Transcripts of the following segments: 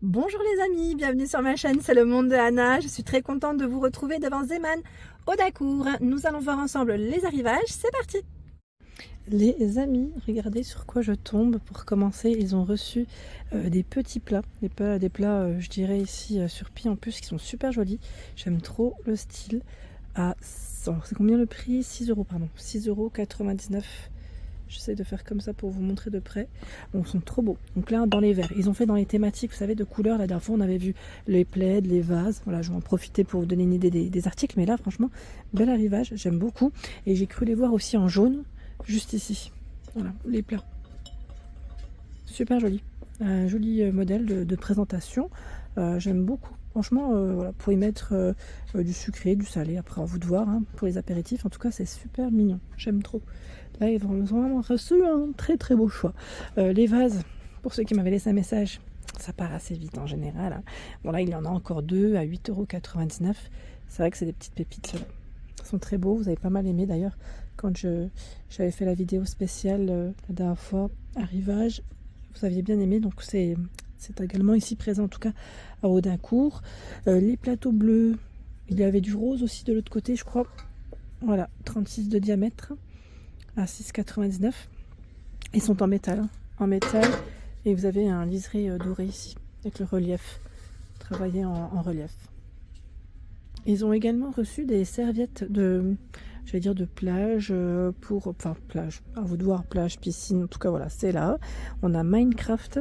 Bonjour les amis, bienvenue sur ma chaîne, c'est le monde de Anna. Je suis très contente de vous retrouver devant Zeman, au Dacour. Nous allons voir ensemble les arrivages, c'est parti. Les amis, regardez sur quoi je tombe. Pour commencer, ils ont reçu des petits plats, des plats je dirais ici sur pied en plus, qui sont super jolis. J'aime trop le style. C'est combien le prix? 6 euros, pardon, 6,99 €. J'essaie de faire comme ça pour vous montrer de près. Bon, ils sont trop beaux. Donc là, dans les verres, ils ont fait dans les thématiques, vous savez, de couleurs. La dernière fois, on avait vu les plaids, les vases. Voilà, je vais en profiter pour vous donner une idée des articles. Mais là, franchement, bel arrivage. J'aime beaucoup. Et j'ai cru les voir aussi en jaune, juste ici. Voilà, les plats. Super joli. Un joli modèle de présentation. J'aime beaucoup. Franchement, voilà, pour y mettre du sucré, du salé. Après, à vous de voir, hein, pour les apéritifs. En tout cas, c'est super mignon. J'aime trop. Là, ils ont vraiment reçu un très très beau choix. Les vases, pour ceux qui m'avaient laissé un message, ça part assez vite en général, hein. Bon, là, il y en a encore deux à 8,99 €. C'est vrai que c'est des petites pépites, ceux-là. Ils sont très beaux. Vous avez pas mal aimé d'ailleurs quand j'avais fait la vidéo spéciale la dernière fois, arrivage. Vous aviez bien aimé, donc c'est également ici présent, en tout cas à Audincourt. Les plateaux bleus, il y avait du rose aussi de l'autre côté, je crois. Voilà, 36 de diamètre à 6,99 €. Ils sont en métal, hein, en métal, et vous avez un liseré doré ici avec le relief, travaillé en relief. Ils ont également reçu des serviettes de, j'allais dire, de plage enfin plage, à vous de voir, plage, piscine, en tout cas voilà, c'est là. On a Minecraft,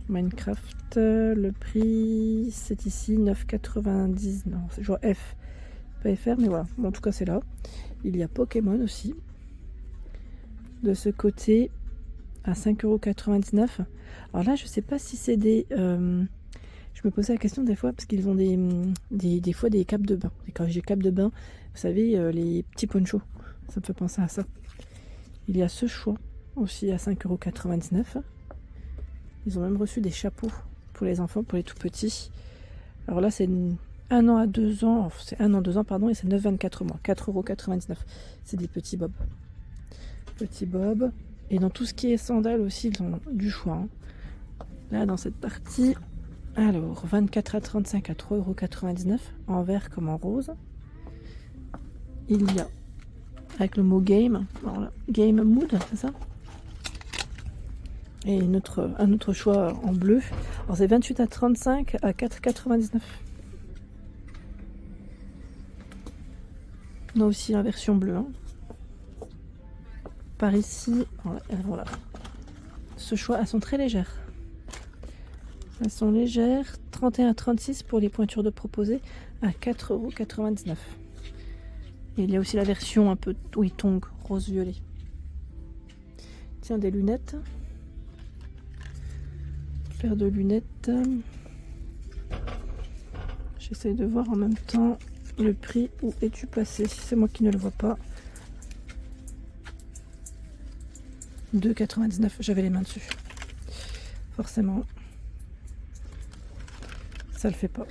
le prix c'est ici 9,90 €. Non, c'est genre F, pas FR, mais voilà, bon, en tout cas c'est là. Il y a Pokémon aussi de ce côté à 5,99 €. Alors là, je sais pas si c'est des je me posais la question des fois parce qu'ils ont des fois des capes de bain. Et quand j'ai capes de bain, vous savez, les petits ponchos, ça me fait penser à ça. Il y a ce choix aussi à 5,99 €. Ils ont même reçu des chapeaux pour les enfants, pour les tout petits. Alors là, c'est 1 an à 2 ans, c'est 1 an, 2 ans, pardon, et c'est 9,24 mois, 4,99 €. C'est des petits bobs. Petits bobs. Et dans tout ce qui est sandales aussi, ils ont du choix, hein. Là, dans cette partie, alors 24 à 35 à 3,99 €, en vert comme en rose. Il y a, avec le mot game, alors là, game mood, c'est ça? Et un autre choix en bleu. Alors c'est 28 à 35 à 4,99 €. On a aussi la version bleue, hein. Par ici, voilà. Ce choix, elles sont très légères. Elles sont légères, 31 à 36 pour les pointures de proposées à 4,99 €. Et il y a aussi la version un peu tongue, rose-violet. Tiens, des lunettes. Paire de lunettes. J'essaye de voir en même temps le prix. Où es-tu passé? C'est moi qui ne le vois pas. 2,99 €. J'avais les mains dessus. Forcément. Ça le fait pas.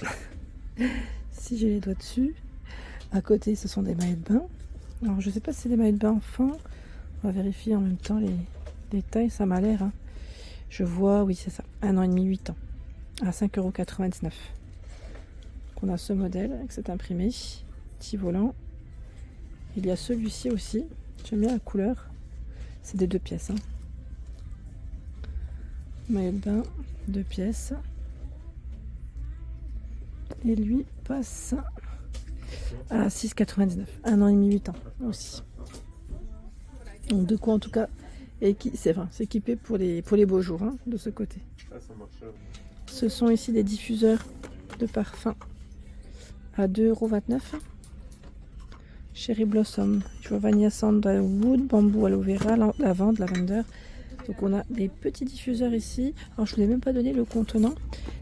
Si j'ai les doigts dessus. À côté, ce sont des maillots de bain. Alors, je sais pas si c'est des maillots de bain enfants. On va vérifier en même temps les tailles. Ça m'a l'air, hein. Je vois, oui, c'est ça. 1 an et demi, 8 ans. À 5,99 €. On a ce modèle avec cet imprimé. Petit volant. Il y a celui-ci aussi. J'aime bien la couleur. C'est des 2 pièces, hein. Maillot de bain, 2 pièces. Et lui passe à 6,99 €. 1 an et demi, 8 ans aussi. Donc de quoi en tout cas s'équiper pour les beaux jours, hein, de ce côté. Ce sont ici des diffuseurs de parfum à 2,29 €. Cherry Blossom, je vois Vanilla Sandalwood, bambou aloe vera, lavande, lavender. Donc on a des petits diffuseurs ici. Alors je ne vous ai même pas donné le contenant.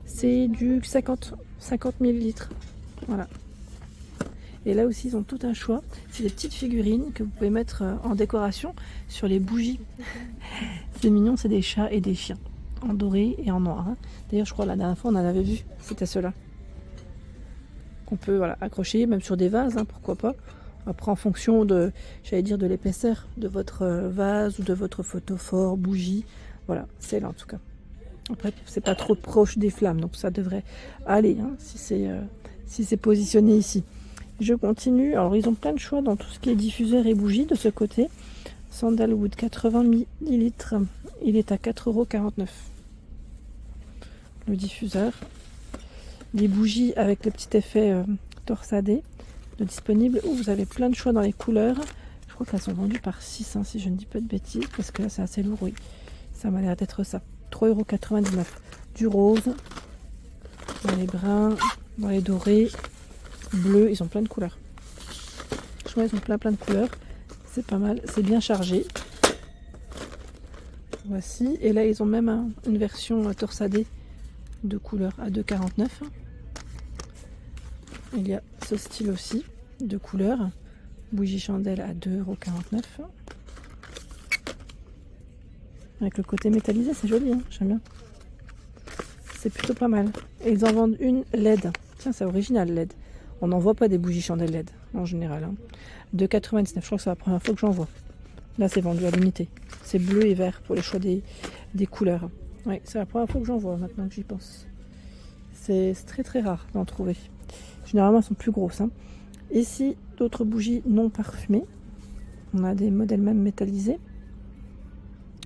C'est du 50 ml. Voilà. Et là aussi ils ont tout un choix. C'est des petites figurines que vous pouvez mettre en décoration sur les bougies. C'est mignon, c'est des chats et des chiens. En doré et en noir, hein. D'ailleurs je crois la dernière fois on en avait vu. C'était ceux-là. Qu'on peut, voilà, accrocher même sur des vases, hein, pourquoi pas. Après en fonction de, j'allais dire, de l'épaisseur de votre vase ou de votre photophore, bougie. Voilà, c'est là en tout cas. Après, c'est pas trop proche des flammes, donc ça devrait aller hein, si c'est positionné ici. Je continue. Alors, ils ont plein de choix dans tout ce qui est diffuseur et bougies de ce côté. Sandalwood 80 ml. Il est à 4,49 €. Le diffuseur. Les bougies avec le petit effet torsadé de disponible. Où vous avez plein de choix dans les couleurs. Je crois qu'elles sont vendues par 6, hein, si je ne dis pas de bêtises, parce que là c'est assez lourd, oui. Ça m'a l'air d'être ça. 3,99 €. Du rose, dans les bruns, dans les dorés, bleus, ils ont plein de couleurs. Je crois qu'ils ont plein de couleurs. C'est pas mal, c'est bien chargé. Voici, et là ils ont même une version torsadée de couleur à 2,49 €. Il y a ce style aussi de couleur. Bougie chandelle à 2,49 €. Avec le côté métallisé, c'est joli, hein, j'aime bien. C'est plutôt pas mal. Et ils en vendent une LED. Tiens, c'est original LED. On n'en voit pas des bougies chandelles LED en général. Hein. 2,99 €. Je crois que c'est la première fois que j'en vois. Là, c'est vendu à l'unité. C'est bleu et vert pour les choix des couleurs. Oui, c'est la première fois que j'en vois maintenant que j'y pense. C'est très très rare d'en trouver. Généralement, elles sont plus grosses. Hein. Ici, d'autres bougies non parfumées. On a des modèles même métallisés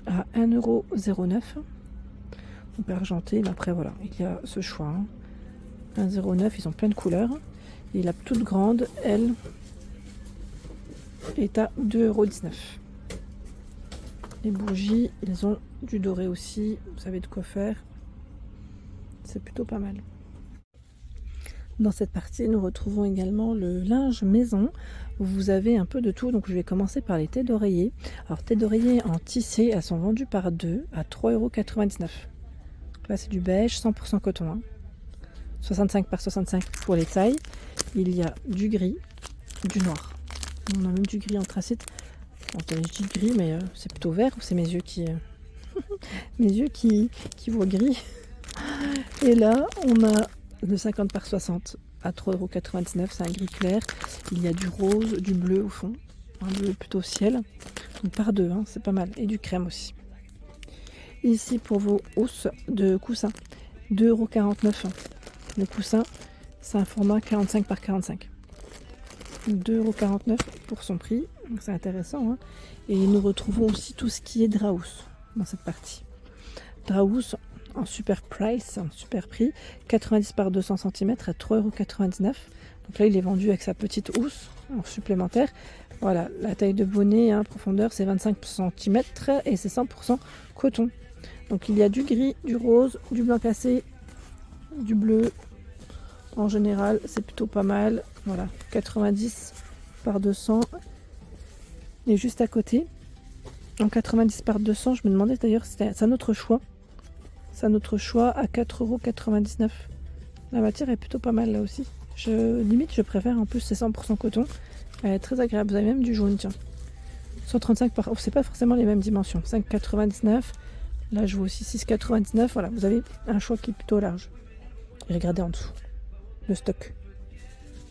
à 1,09 €. Donc argenté, mais après voilà, il y a ce choix. Hein. 1,09 €, ils ont plein de couleurs. Et la toute grande, elle, est à 2,19 €. Les bougies, ils ont du doré aussi. Vous savez de quoi faire. C'est plutôt pas mal. Dans cette partie, nous retrouvons également le linge maison. Vous avez un peu de tout, donc je vais commencer par les têtes d'oreiller. Alors, têtes d'oreiller en tissé, elles sont vendues par 2 à 3,99 €. Là, c'est du beige, 100% coton. Hein. 65 par 65 pour les tailles. Il y a du gris, du noir. On a même du gris anthracite. Je dis gris, mais c'est plutôt vert. C'est mes yeux qui, mes yeux qui voient gris. Et là, on a de 50 par 60 à 3,99 €. C'est un gris clair. Il y a du rose, du bleu au fond. Un bleu plutôt ciel. Donc par 2, hein, c'est pas mal. Et du crème aussi. Ici, pour vos housses de coussins, 2,49 €. Le coussin, c'est un format 45 par 45. 2,49 € pour son prix. C'est intéressant. Hein. Et nous retrouvons aussi tout ce qui est Drahousse dans cette partie. Drahousse en super price, en super prix, 90 par 200 cm à 3,99 €. Donc là, il est vendu avec sa petite housse en supplémentaire. Voilà, la taille de bonnet, hein, profondeur, c'est 25 cm et c'est 100% coton. Donc il y a du gris, du rose, du blanc cassé, du bleu. En général, c'est plutôt pas mal. Voilà, 90 par 200. Et juste à côté, en 90 par 200, je me demandais d'ailleurs, c'est un autre choix. C'est un autre choix à 4,99 €. La matière est plutôt pas mal là aussi. Limite, je préfère. En plus, c'est 100% coton. Elle est très agréable. Vous avez même du jaune, tiens. 135 par... Oh, c'est pas forcément les mêmes dimensions. 5,99 €. Là, je vois aussi 6,99 €. Voilà, vous avez un choix qui est plutôt large. Et regardez en dessous. Le stock.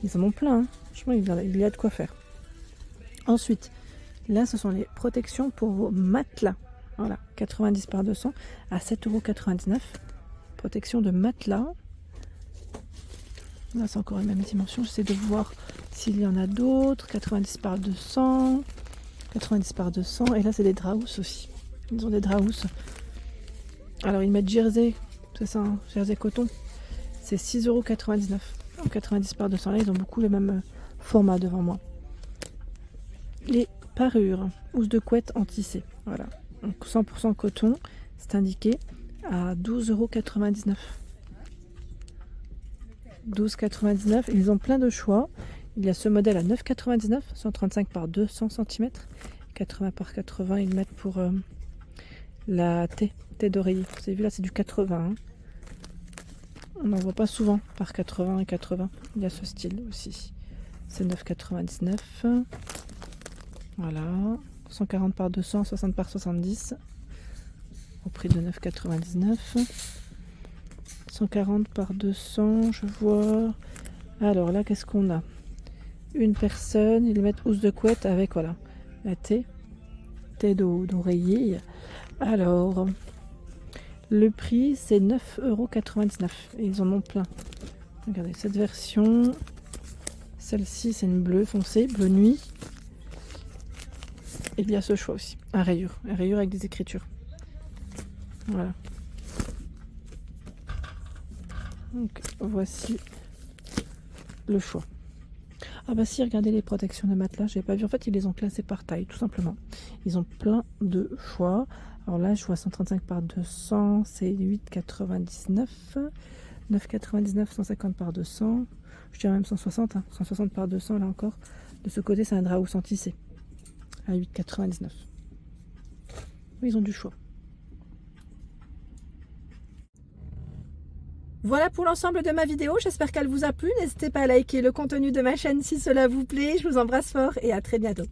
Ils en ont plein. Hein. Franchement, il y a de quoi faire. Ensuite, là, ce sont les protections pour vos matelas. Voilà, 90 par 200 à 7,99 €. Protection de matelas. Là, c'est encore les mêmes dimensions. J'essaie de voir s'il y en a d'autres. 90 par 200. 90 par 200. Et là, c'est des Drahousse aussi. Ils ont des Drahousse. Alors, ils mettent jersey. C'est ça, hein, jersey coton. C'est 6,99 €. En 90 par 200. Là, ils ont beaucoup le même format devant moi. Les parures. Housse de couette en tissé. Voilà. Donc 100% coton. C'est indiqué à 12,99 €. 12,99 €. Ils ont plein de choix. Il y a ce modèle à 9,99 €, 135 par 200 cm, 80 par 80. Ils mettent pour la tête d'oreiller. Vous avez vu là, c'est du 80. Hein. On n'en voit pas souvent par 80 et 80. Il y a ce style aussi. C'est 9,99 €. Voilà. 140 par 200, 60 par 70. Au prix de 9,99 €. 140 par 200, je vois. Alors là, qu'est-ce qu'on a? Une personne, ils mettent housse de couette avec, voilà, la thé d'oreiller. Alors, Le prix, c'est 9,99 € et ils en ont plein. Regardez cette version. Celle-ci, c'est une bleue foncée, bleu nuit. Et il y a ce choix aussi, un rayure avec des écritures. Voilà. Donc voici le choix. Ah bah si, regardez les protections de matelas, j'avais pas vu. En fait, ils les ont classés par taille, tout simplement. Ils ont plein de choix. Alors là, je vois 135 par 200, c'est 8,99. 9,99, 150 par 200. Je dirais même 160, hein. 160 par 200 là encore. De ce côté, c'est un drap sans tisser à 8,99. Ils ont du choix. Voilà pour l'ensemble de ma vidéo, j'espère qu'elle vous a plu. N'hésitez pas à liker le contenu de ma chaîne si cela vous plaît. Je vous embrasse fort et à très bientôt.